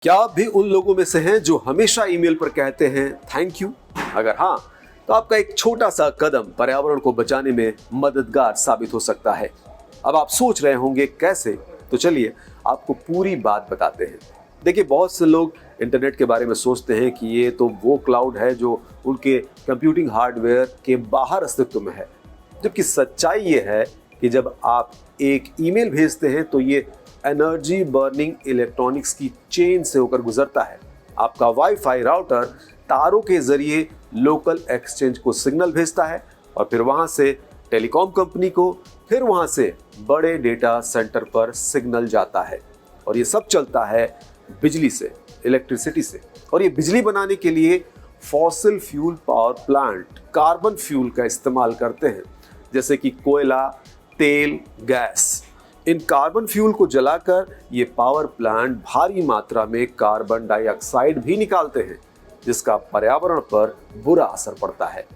क्या आप भी उन लोगों में से हैं जो हमेशा ईमेल पर कहते हैं थैंक यू? अगर हाँ, तो आपका एक छोटा सा कदम पर्यावरण को बचाने में मददगार साबित हो सकता है। अब आप सोच रहे होंगे कैसे, तो चलिए आपको पूरी बात बताते हैं। देखिए, बहुत से लोग इंटरनेट के बारे में सोचते हैं कि ये तो वो क्लाउड है जो उनके कंप्यूटिंग हार्डवेयर के बाहर अस्तित्व में है, जबकि सच्चाई ये है कि जब आप एक ईमेल भेजते हैं तो ये एनर्जी बर्निंग इलेक्ट्रॉनिक्स की चेन से होकर गुजरता है। आपका वाईफाई राउटर तारों के जरिए लोकल एक्सचेंज को सिग्नल भेजता है और फिर वहां से टेलीकॉम कंपनी को, फिर वहां से बड़े डेटा सेंटर पर सिग्नल जाता है। और ये सब चलता है बिजली से, इलेक्ट्रिसिटी से। और ये बिजली बनाने के लिए fossil fuel power plant carbon fuel का इस्तेमाल करते हैं, जैसे कि कोयला, तेल, गैस। इन कार्बन फ्यूल को जलाकर ये पावर प्लांट भारी मात्रा में कार्बन डाइऑक्साइड भी निकालते हैं, जिसका पर्यावरण पर बुरा असर पड़ता है।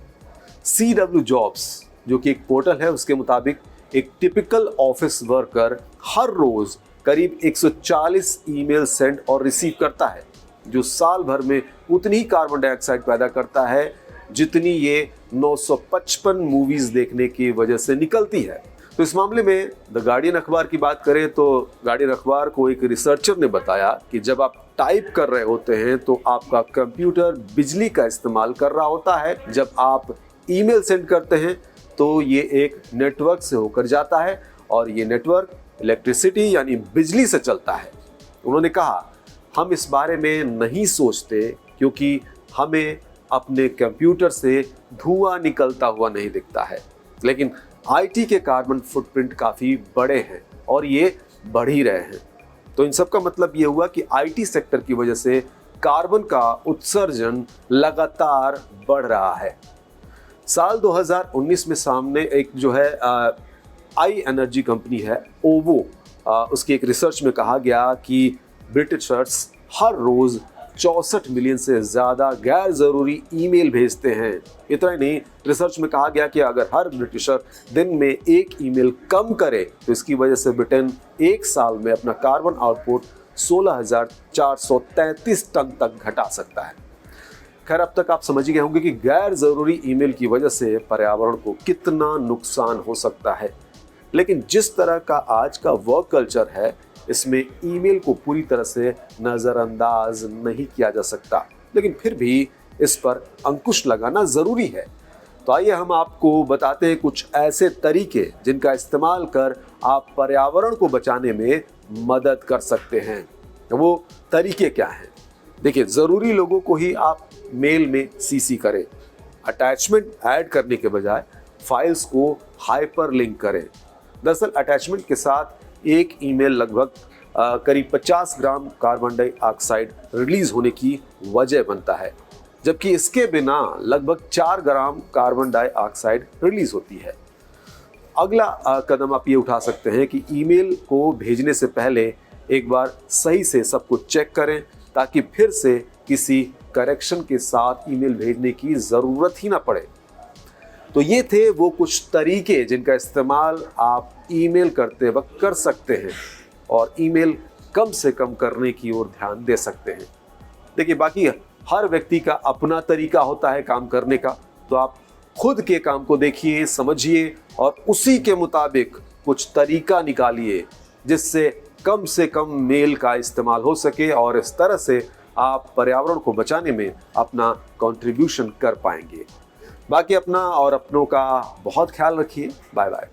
CW जॉब्स, जो कि एक पोर्टल है, उसके मुताबिक एक टिपिकल ऑफिस वर्कर हर रोज करीब 140 ईमेल सेंड और रिसीव करता है, जो साल भर में उतनी ही कार्बन डाइऑक्साइड पैदा करता है जितनी ये 955 मूवीज देखने की वजह से निकलती है। तो इस मामले में द गार्डियन अखबार की बात करें तो गार्डियन अखबार को एक रिसर्चर ने बताया कि जब आप टाइप कर रहे होते हैं तो आपका कंप्यूटर बिजली का इस्तेमाल कर रहा होता है। जब आप ईमेल सेंड करते हैं तो ये एक नेटवर्क से होकर जाता है और ये नेटवर्क इलेक्ट्रिसिटी यानी बिजली से चलता है। उन्होंने कहा, हम इस बारे में नहीं सोचते क्योंकि हमें अपने कंप्यूटर से धुआं निकलता हुआ नहीं दिखता है, लेकिन IT के कार्बन फुटप्रिंट काफ़ी बड़े हैं और ये बढ़ ही रहे हैं। तो इन सब का मतलब ये हुआ कि IT सेक्टर की वजह से कार्बन का उत्सर्जन लगातार बढ़ रहा है। साल 2019 में सामने एक जो है आई एनर्जी कंपनी है, ओवो, उसकी एक रिसर्च में कहा गया कि ब्रिटिशर्स हर रोज़ 64 मिलियन से ज़्यादा गैर ज़रूरी ईमेल भेजते हैं। इतना ही नहीं, रिसर्च में कहा गया कि अगर हर ब्रिटिशर दिन में एक ईमेल कम करे तो इसकी वजह से ब्रिटेन एक साल में अपना कार्बन आउटपुट 16,433 टन तक घटा सकता है। खैर, अब तक आप समझ गए होंगे कि गैर ज़रूरी ईमेल की वजह से पर्यावरण को कितना नुकसान हो सकता है। लेकिन जिस तरह का आज का वर्क कल्चर है, इसमें ईमेल को पूरी तरह से नज़रअंदाज नहीं किया जा सकता, लेकिन फिर भी इस पर अंकुश लगाना ज़रूरी है। तो आइए हम आपको बताते हैं कुछ ऐसे तरीके जिनका इस्तेमाल कर आप पर्यावरण को बचाने में मदद कर सकते हैं। वो तरीके क्या हैं? देखिए, ज़रूरी लोगों को ही आप मेल में CC करें। अटैचमेंट ऐड करने के बजाय फाइल्स को हाइपर लिंक करें। दरअसल अटैचमेंट के साथ एक ईमेल लगभग करीब 50 ग्राम कार्बन डाइऑक्साइड रिलीज होने की वजह बनता है, जबकि इसके बिना लगभग 4 ग्राम कार्बन डाइऑक्साइड रिलीज होती है। अगला कदम आप ये उठा सकते हैं कि ईमेल को भेजने से पहले एक बार सही से सब कुछ चेक करें, ताकि फिर से किसी करेक्शन के साथ ईमेल भेजने की ज़रूरत ही ना पड़े। तो ये थे वो कुछ तरीके जिनका इस्तेमाल आप ईमेल करते वक्त कर सकते हैं और ईमेल कम से कम करने की ओर ध्यान दे सकते हैं। देखिए, बाकी हर व्यक्ति का अपना तरीका होता है काम करने का, तो आप खुद के काम को देखिए, समझिए और उसी के मुताबिक कुछ तरीका निकालिए जिससे कम से कम मेल का इस्तेमाल हो सके और इस तरह से आप पर्यावरण को बचाने में अपना कंट्रीब्यूशन कर पाएंगे। बाकी अपना और अपनों का बहुत ख्याल रखिए। Bye bye.